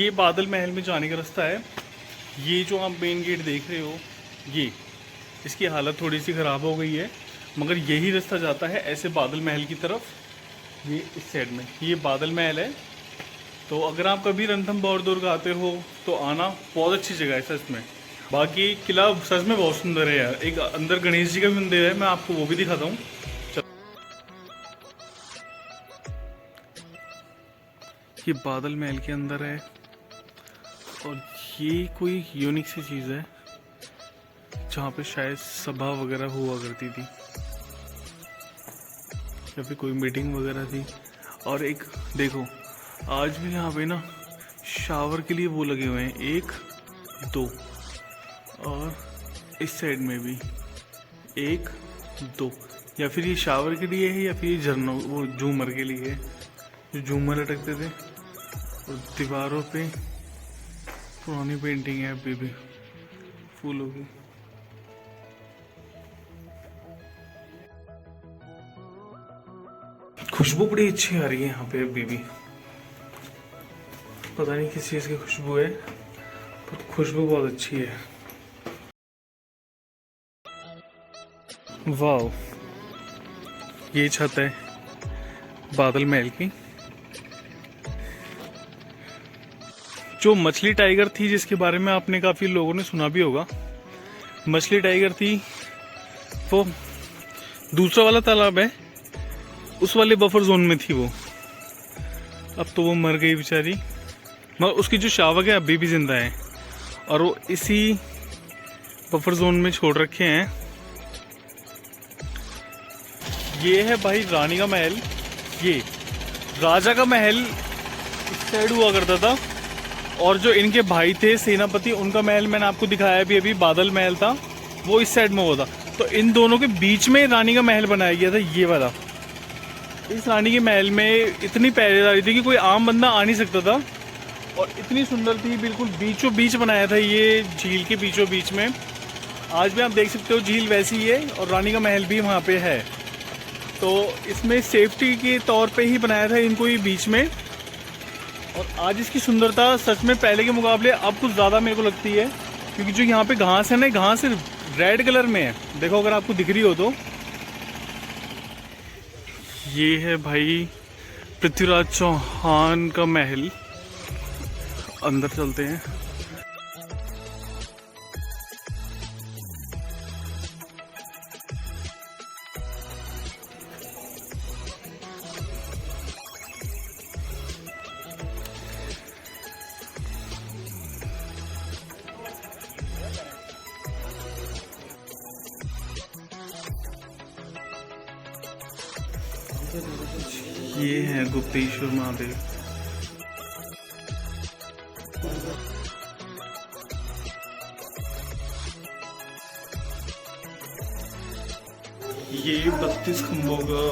ये बादल महल में जाने का रास्ता है। ये जो आप मेन गेट देख रहे हो, ये इसकी हालत थोड़ी सी ख़राब हो गई है, मगर यही रास्ता जाता है ऐसे बादल महल की तरफ। ये इस साइड में ये बादल महल है। तो अगर आप कभी रणथंभौर दुर्ग आते हो तो आना, बहुत अच्छी जगह है सच में। बाकी किला सच में बहुत सुंदर है यार। एक अंदर गणेश जी का भी मंदिर है, मैं आपको वो भी दिखाता हूँ। ये बादल महल के अंदर है और ये कोई यूनिक सी चीज़ है जहाँ पे शायद सभा वगैरह हुआ करती थी या फिर कोई मीटिंग वगैरह थी। और एक देखो, आज भी यहाँ पे ना शावर के लिए वो लगे हुए हैं, 1 2, और इस साइड में भी 1 2। या फिर ये शावर के लिए है या फिर ये झरनों वो झूमर के लिए है, जो झूमर लटकते थे। और दीवारों पे पुरानी पेंटिंग है अभी भी फूलों की। खुशबू बड़ी अच्छी आ रही है यहाँ पे अभी भी, पता नहीं किस चीज़ की खुशबू है, पर खुशबू बहुत अच्छी है। वाह, ये छत है बादल महल की। जो मछली टाइगर थी जिसके बारे में आपने काफ़ी लोगों ने सुना भी होगा, मछली टाइगर थी वो दूसरा वाला तालाब है, उस वाले बफर जोन में थी वो। अब तो वो मर गई बेचारी, मगर उसकी जो शावक है अभी भी जिंदा है और वो इसी बफर जोन में छोड़ रखे हैं। ये है भाई रानी का महल। ये राजा का महल इस साइड हुआ करता था और जो इनके भाई थे सेनापति, उनका महल मैंने आपको दिखाया भी अभी, बादल महल था, वो इस साइड में हुआ था। तो इन दोनों के बीच में रानी का महल बनाया गया था, ये वाला। इस रानी के महल में इतनी पहरेदारी थी कि कोई आम बंदा आ नहीं सकता था और इतनी सुंदर थी, बिल्कुल बीचों बीच बनाया था ये, झील के बीचों बीच में। आज भी आप देख सकते हो झील वैसी ही है और रानी का महल भी वहाँ पे है। तो इसमें सेफ्टी के तौर पे ही बनाया था इनको ये बीच में। और आज इसकी सुंदरता सच में पहले के मुकाबले अब कुछ ज़्यादा मेरे को लगती है, क्योंकि जो यहाँ पे घास है ना, घास रेड कलर में है, देखो अगर आपको दिख रही हो तो। ये है भाई पृथ्वीराज चौहान का महल, अंदर चलते हैं। ये है गुप्तेश्वर महादेव। ये 32 खंभों का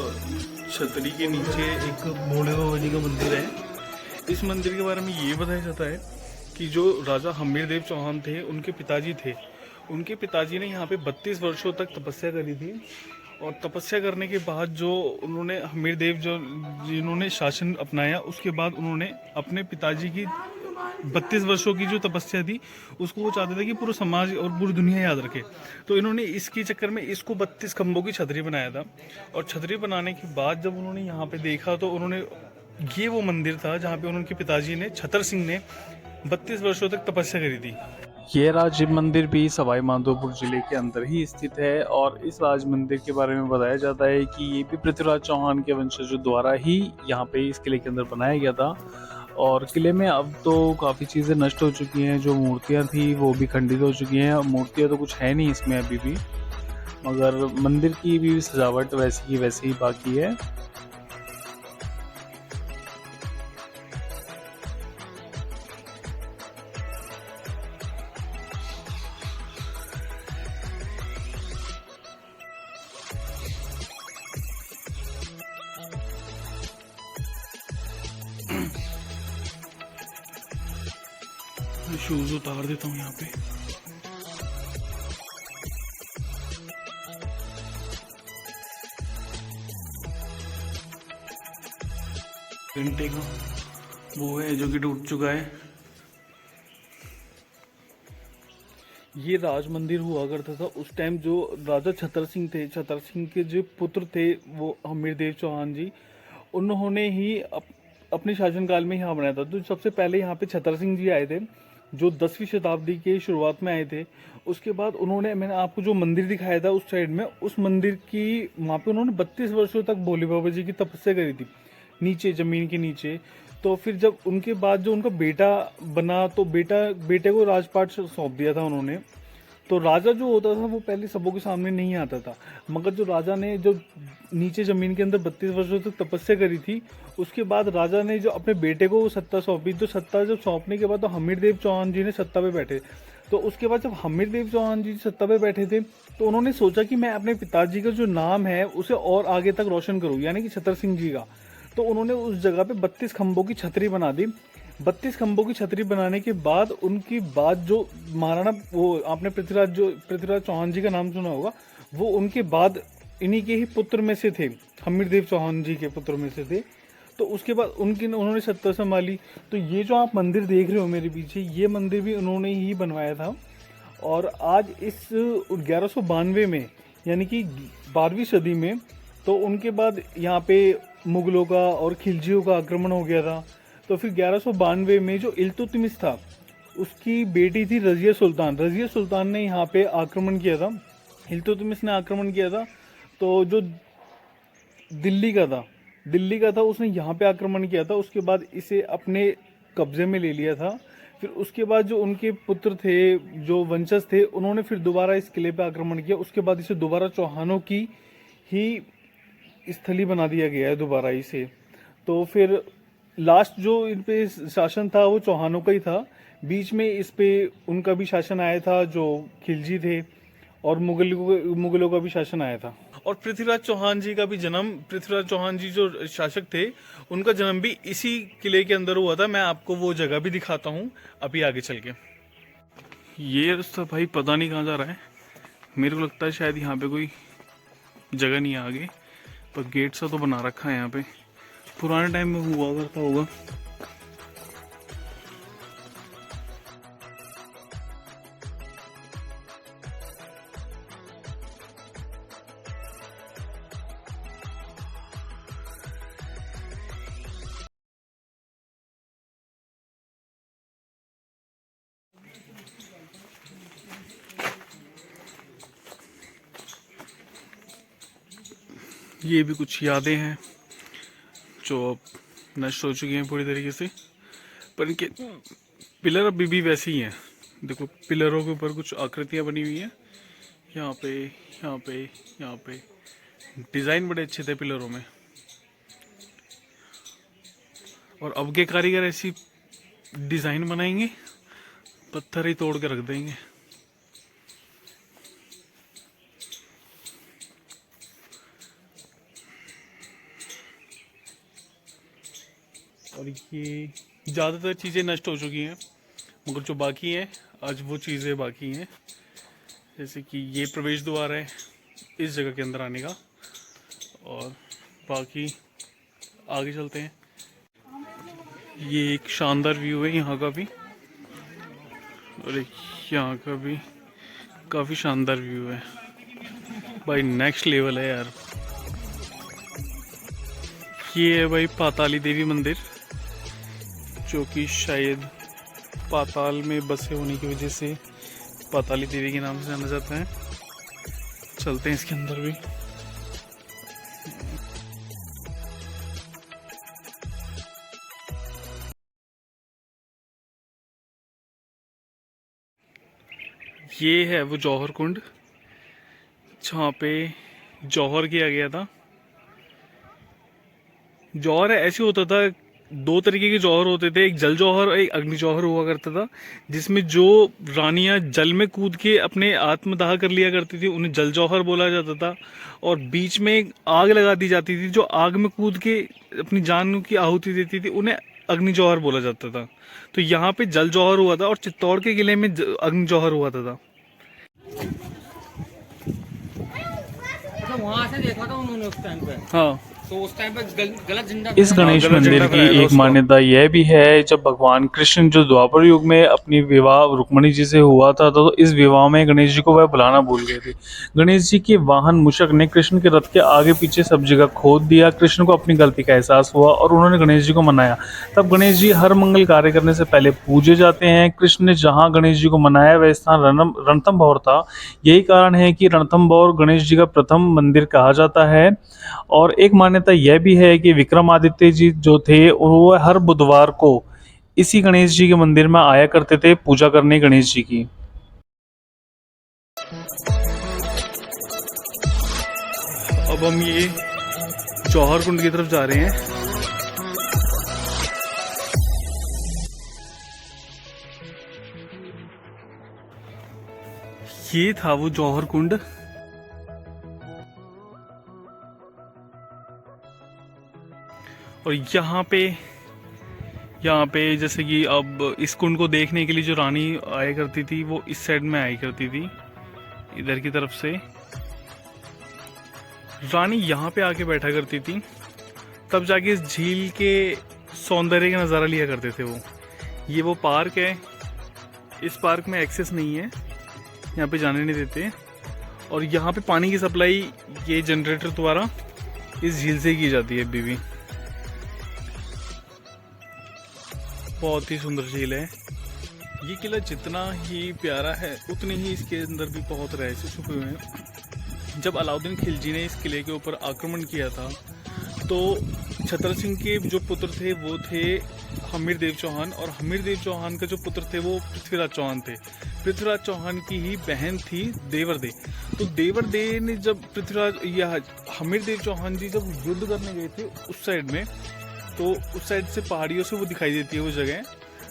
छतरी के नीचे एक भोले बाबा जी का मंदिर है। इस मंदिर के बारे में ये बताया जाता है कि जो राजा हमीरदेव चौहान थे, उनके पिताजी थे, उनके पिताजी ने यहाँ पे 32 वर्षों तक तपस्या करी थी। और तपस्या करने के बाद जो उन्होंने हमीरदेव जो जिन्होंने शासन अपनाया, उसके बाद उन्होंने अपने पिताजी की 32 वर्षों की जो तपस्या थी उसको वो चाहते थे कि पूरा समाज और पूरी दुनिया याद रखे। तो इन्होंने इसके चक्कर में इसको 32 खंभों की छतरी बनाया था। और छतरी बनाने के बाद जब उन्होंने यहाँ पे देखा तो उन्होंने, ये वो मंदिर था जहाँ पे उनके पिताजी ने, छतर सिंह ने 32 वर्षों तक तपस्या करी थी। ये राज मंदिर भी सवाई माधोपुर जिले के अंदर ही स्थित है और इस राज मंदिर के बारे में बताया जाता है कि ये भी पृथ्वीराज चौहान के वंशजों द्वारा ही यहाँ पे इस किले के अंदर बनाया गया था। और किले में अब तो काफ़ी चीज़ें नष्ट हो चुकी हैं, जो मूर्तियाँ थी वो भी खंडित हो चुकी हैं। मूर्तियाँ तो कुछ है नहीं इसमें अभी भी, मगर मंदिर की भी सजावट वैसी की वैसी ही बाकी है। शूज उतार देता हूँ यहाँ पे। घंटे का वो है जो कि टूट चुका है। ये राज मंदिर हुआ करता था उस टाइम। जो राजा छतर सिंह थे, छतर सिंह के जो पुत्र थे वो हमीरदेव चौहान जी, उन्होंने ही अपने शासनकाल में यहाँ बनाया था। तो सबसे पहले यहाँ पे छतर सिंह जी आए थे, जो 10वीं शताब्दी के शुरुआत में आए थे। उसके बाद उन्होंने, मैंने आपको जो मंदिर दिखाया था उस साइड में, उस मंदिर की वहाँ पे उन्होंने 32 वर्षों तक भोले बाबा जी की तपस्या करी थी, नीचे जमीन के नीचे। तो फिर जब उनके बाद जो उनका बेटा बना, तो बेटे को राजपाट सौंप दिया था उन्होंने। तो राजा जो होता था वो पहले सबों के सामने नहीं आता था, मगर जो राजा ने जो नीचे जमीन के अंदर 32 वर्षों तक तपस्या करी थी, उसके बाद राजा ने जो अपने बेटे को सत्ता सौंपी। तो सत्ता जब सौंपने के बाद तो हमीरदेव चौहान जी ने सत्ता पे बैठे। तो उसके बाद जब हमीरदेव चौहान जी सत्ता पे बैठे थे, तो उन्होंने सोचा कि मैं अपने पिताजी का जो नाम है उसे और आगे तक रोशन करूँ, यानी कि छतर सिंह जी का। तो उन्होंने उस जगह पे 32 खंभों की छतरी बना दी। 32 खंभों की छतरी बनाने के बाद उनकी बाद जो महाराणा, वो आपने पृथ्वीराज चौहान जी का नाम सुना होगा, वो उनके बाद इन्हीं के ही पुत्र में से थे, हमीरदेव चौहान जी के पुत्र में से थे। तो उसके बाद उन्होंने सत्ता संभाली। तो ये जो आप मंदिर देख रहे हो मेरे पीछे, ये मंदिर भी उन्होंने ही बनवाया था। और आज इस 1192 में, यानी कि 12वीं सदी में, तो उनके बाद यहाँ पे मुगलों का और खिलजियों का आक्रमण हो गया था। तो फिर 1192 में जो इल्तुतमिश था, उसकी बेटी थी रजिया सुल्तान। रजिया सुल्तान ने यहाँ पे आक्रमण किया था, इल्तुतमिश ने आक्रमण किया था। तो जो दिल्ली का था उसने यहाँ पे आक्रमण किया था। उसके बाद इसे अपने कब्जे में ले लिया था। फिर उसके बाद जो उनके पुत्र थे, जो वंशज थे, उन्होंने फिर दोबारा इस किले पे आक्रमण किया। उसके बाद इसे दोबारा चौहानों की ही स्थली बना दिया गया है दोबारा इसे। तो फिर लास्ट जो इन पे शासन था वो चौहानों का ही था। बीच में इस पे उनका भी शासन आया था जो खिलजी थे, और मुगलों का भी शासन आया था। और पृथ्वीराज चौहान जी का भी जन्म, पृथ्वीराज चौहान जी जो शासक थे, उनका जन्म भी इसी किले के अंदर हुआ था। मैं आपको वो जगह भी दिखाता हूँ अभी आगे चल के। ये रास्ता भाई पता नहीं कहाँ जा रहा है, मेरे को लगता है शायद यहाँ पे कोई जगह नहीं है आगे, पर गेट सा तो बना रखा है यहाँ पे, पुराने टाइम में हुआ करता होगा। ये भी कुछ यादें हैं जो अब नष्ट हो चुकी हैं पूरी तरीके से, पर इनके पिलर अभी भी वैसे ही हैं। देखो पिलरों के ऊपर कुछ आकृतियां बनी हुई हैं, यहाँ पे, यहाँ पे, यहाँ पे। डिज़ाइन बड़े अच्छे थे पिलरों में, और अब के कारीगर ऐसी डिज़ाइन बनाएंगे पत्थर ही तोड़ के रख देंगे। और ये ज़्यादातर चीज़ें नष्ट हो चुकी हैं, मगर जो बाकी हैं आज वो चीज़ें बाकी हैं। जैसे कि ये प्रवेश द्वार है इस जगह के अंदर आने का, और बाकी आगे चलते हैं। ये एक शानदार व्यू है यहाँ का भी, और एक यहाँ का भी काफ़ी शानदार व्यू है भाई, नेक्स्ट लेवल है यार। ये है भाई पाताली देवी मंदिर, जो कि शायद पाताल में बसे होने की वजह से पाताली देवी के नाम से जाना जाता है। चलते हैं इसके अंदर भी। ये है वो जौहर कुंड, जहाँ पे जौहर किया गया था। जौहर ऐसे होता था, दो तरीके के जौहर होते थे, एक जल जौहर और एक अग्नि जौहर हुआ करता था, जिसमें जो रानियां जल में कूद के अपने आत्मदाह कर लिया करती थी उन्हें जल जौहर बोला जाता था, और बीच में आग लगा दी जाती थी, जो आग में कूद के अपनी जान की आहुति देती थी उन्हें अग्नि जौहर बोला जाता था। तो यहाँ पे जल जौहर हुआ था, और चित्तौड़ के किले में अग्नि जौहर हुआ था। वहां से देखा था उन्होंने उस टाइम पे। हाँ। तो उस टाइम पर गलत झंडा इस गणेश गलत मंदिर झंडा की फहराया था एक उसको। मान्यता यह भी है, जब भगवान कृष्ण जो द्वापर युग में अपनी विवाह रुक्मणी जी से हुआ था, तो इस विवाह में गणेश जी को वह बुलाना भूल गए थे। गणेश जी के वाहन मूषक ने कृष्ण के रथ के आगे पीछे सब जगह खोद दिया। कृष्ण को अपनी गलती का एहसास हुआ और उन्होंने गणेश जी को मनाया। तब गणेश जी हर मंगल कार्य करने से पहले पूजे जाते हैं। कृष्ण ने जहाँ गणेश जी को मनाया वह स्थान रणथंभौर था। यही कारण है कि रणथंभौर गणेश जी का प्रथम मंदिर कहा जाता है। और एक मान्यता यह भी है कि विक्रमादित्य जी जो थे वो हर बुधवार को इसी गणेश जी के मंदिर में आया करते थे पूजा करने गणेश जी की। अब हम ये जौहर कुंड की तरफ जा रहे हैं। ये था वो जौहर कुंड। और यहाँ पे जैसे कि अब इस कुंड को देखने के लिए जो रानी आया करती थी वो इस साइड में आया करती थी, इधर की तरफ से रानी यहाँ पे आके बैठा करती थी। तब जाके इस झील के सौंदर्य का नज़ारा लिया करते थे वो। ये वो पार्क है, इस पार्क में एक्सेस नहीं है, यहाँ पे जाने नहीं देते। और यहाँ पे पानी की सप्लाई ये जनरेटर द्वारा इस झील से की जाती है अभी भी। बहुत ही सुंदर झील है। ये किला जितना ही प्यारा है उतने ही इसके अंदर भी बहुत रहस्य छुपे हुए हैं। जब अलाउद्दीन खिलजी ने इस किले के ऊपर आक्रमण किया था तो छतर सिंह के जो पुत्र थे वो थे हमीर देव चौहान, और हमीर देव चौहान का जो पुत्र थे वो पृथ्वीराज चौहान थे। पृथ्वीराज चौहान की ही बहन थी देवरदे। तो देवरदे ने जब पृथ्वीराज या हमीर देव चौहान जी जब युद्ध करने गए थे उस साइड में, तो उस साइड से पहाड़ियों से वो दिखाई देती है वो जगह।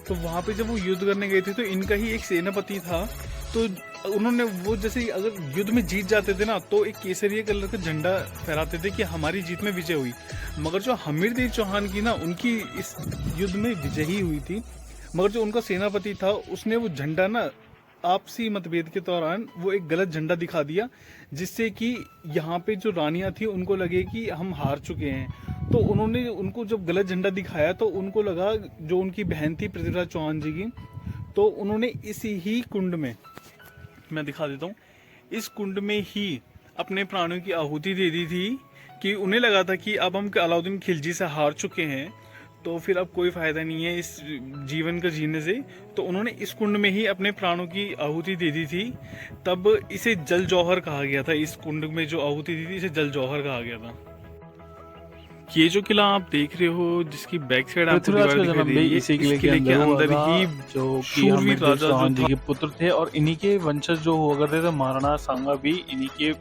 तो वहाँ पे जब वो युद्ध करने गए थे तो इनका ही एक सेनापति था। तो उन्होंने वो जैसे अगर युद्ध में जीत जाते थे ना तो एक केसरिया कलर का झंडा फहराते थे कि हमारी जीत में विजय हुई। मगर जो हमीर देव चौहान की ना उनकी इस युद्ध में विजय ही हुई थी, मगर जो उनका सेनापति था उसने वो झंडा ना आपसी मतभेद के दौरान वो एक गलत झंडा दिखा दिया, जिससे कि यहाँ पे जो रानियां थी उनको लगे कि हम हार चुके हैं। तो उन्होंने उनको जब गलत झंडा दिखाया तो उनको लगा, जो उनकी बहन थी पृथ्वीराज चौहान जी की, तो उन्होंने इसी ही कुंड में, मैं दिखा देता हूँ, इस कुंड में ही अपने प्राणों की आहुति दे दी थी कि उन्हें लगा था कि अब हम अलाउद्दीन खिलजी से हार चुके हैं तो फिर अब कोई फायदा नहीं है इस जीवन का जीने से। तो उन्होंने इस कुंड में ही अपने प्राणों की आहुति दे दी थी। तब इसे जल जौहर कहा गया था। इस कुंड में जो आहुति दी थी इसे जल जौहर कहा गया था। ये जो किला आप देख रहे हो जिसकी बैक साइड आपको दीवार दिखाई दे रही है, इसी इस किले के अंदर ही जो शूरवीर राजा चौहान जो जी के पुत्र थे, और इन्हीं के वंशज जो हुआ करते थे, महाराणा सांगा भी इन्हीं के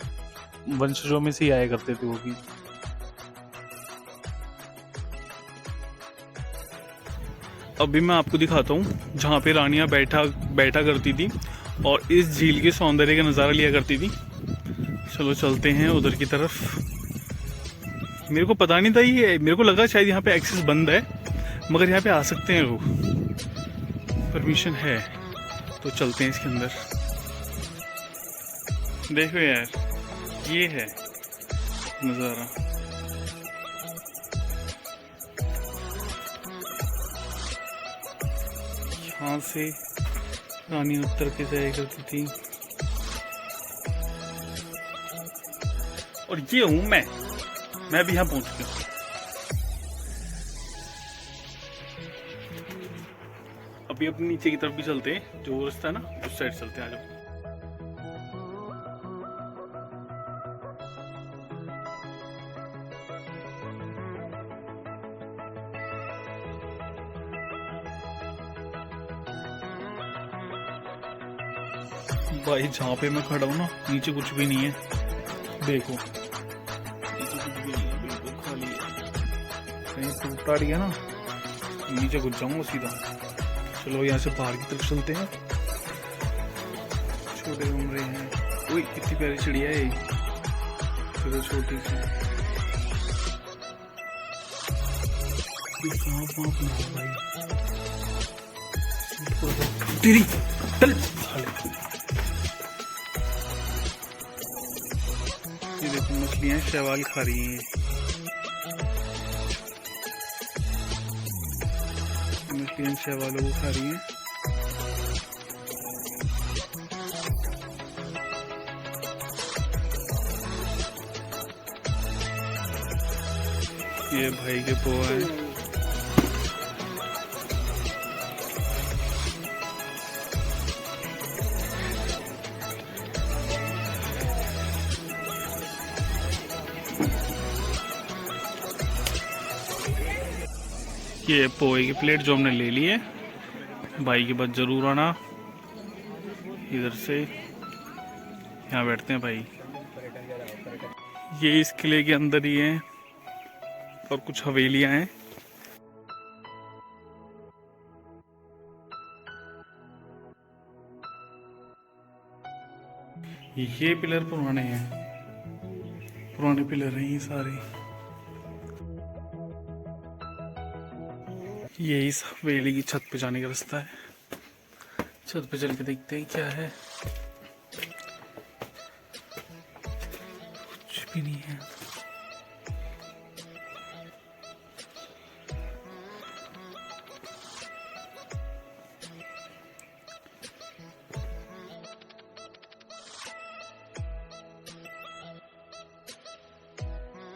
वंशजों में से ही आया करते थे वो भी। अभी मैं आपको दिखाता हूँ जहाँ पे रानियाँ बैठा करती थी और इस झील के सौंदर्य का नज़ारा लिया करती थी। चलो चलते हैं उधर की तरफ। मेरे को पता नहीं था ये, मेरे को लगा शायद यहाँ पे एक्सेस बंद है, मगर यहाँ पे आ सकते हैं लोग, परमिशन है। तो चलते हैं इसके अंदर। देखो यार, ये है नज़ारा। यहाँ से रानी उत्तर के जाया करती थी। और ये हूं मैं भी यहाँ पहुंच गया। अभी अपने नीचे की तरफ भी चलते हैं, जो रास्ता है ना उस साइड चलते हैं। आ जाओ। भाई जहाँ पे मैं खड़ा हूँ ना नीचे कुछ भी नहीं है, देखो नीचे कुछ भी नहीं है, बिल्कुल खाली है। कहीं टूटा गया ना नीचे घुस जाऊंगा सीधा। चलो यहाँ से बाहर की तरफ चलते हैं। छोटे घूम रहे हैं। ओए कितनी प्यारी चिड़िया है, चलो छोटी सी। सांप वाप ना हो भाई, तेरी चल साले। ये देखो मछलियां शैवाल खा रही हैं। आंटियां चाय वालों को खा रही हैं। ये भाई के पोहा है। ये पोहे की प्लेट जो हमने ले ली है। भाई के बाद जरूर आना। इधर से यहाँ बैठते हैं भाई। ये इस किले के अंदर ही है और कुछ हवेलियां हैं। ये पिलर पुराने हैं, पुराने पिलर हैं ये सारे। ये इस हवेली की छत पे जाने का रास्ता है। छत पे चल के देखते हैं क्या है। कुछ भी नहीं है।